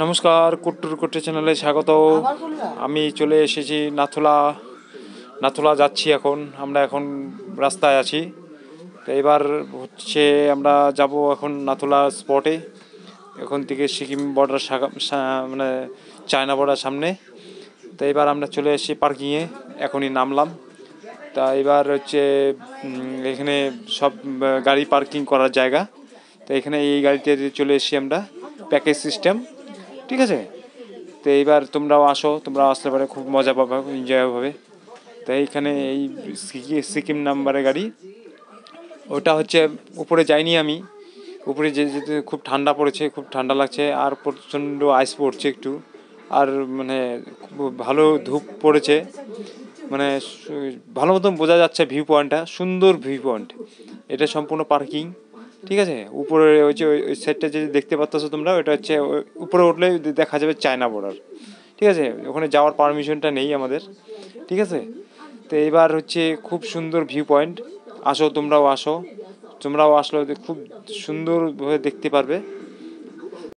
নমস্কার, কুট্টুর কুট্টু চ্যানেলে স্বাগত। আমি চলে এসেছি নাথুলা যাচ্ছি। আমরা এখন রাস্তায় আছি। তো এবার হচ্ছে আমরা যাব এখন নাথুলা স্পটে। এখন থেকে সিকিম বর্ডার মানে চায়না বর্ডার সামনে। তো এবার আমরা চলে এসেছি পার্কিংয়ে, এখনই নামলাম। তা এবার হচ্ছে এখানে সব গাড়ি পার্কিং করার জায়গা। তো এখানে এই গাড়িতে চলে এসেছি আমরা, প্যাকেজ সিস্টেম, ঠিক আছে। তো এইবার তোমরাও আসলে পরে খুব মজা পাবে, এনজয় হবে। তো এইখানে এই সিকিম নাম্বারের গাড়ি, ওটা হচ্ছে উপরে যাইনি আমি। উপরে যেতে খুব ঠান্ডা পড়েছে, খুব ঠান্ডা লাগছে, আর প্রচণ্ড আইস পড়ছে একটু। আর মানে খুব ভালো ধূপ পড়েছে, মানে ভালো মতন বোঝা যাচ্ছে ভিউ পয়েন্টটা, সুন্দর ভিউ পয়েন্ট। এটা সম্পূর্ণ পার্কিং, ঠিক আছে। উপরে ওই যে ওই সাইডটা যে দেখতে পাচ্ছ তোমরা, ওটা হচ্ছে উপরে উঠলে দেখা যাবে চায়না বর্ডার, ঠিক আছে। ওখানে যাওয়ার পারমিশনটা নেই আমাদের, ঠিক আছে। তো এবার হচ্ছে খুব সুন্দর ভিউ পয়েন্ট। তোমরাও আসলে খুব সুন্দরভাবে দেখতে পারবে।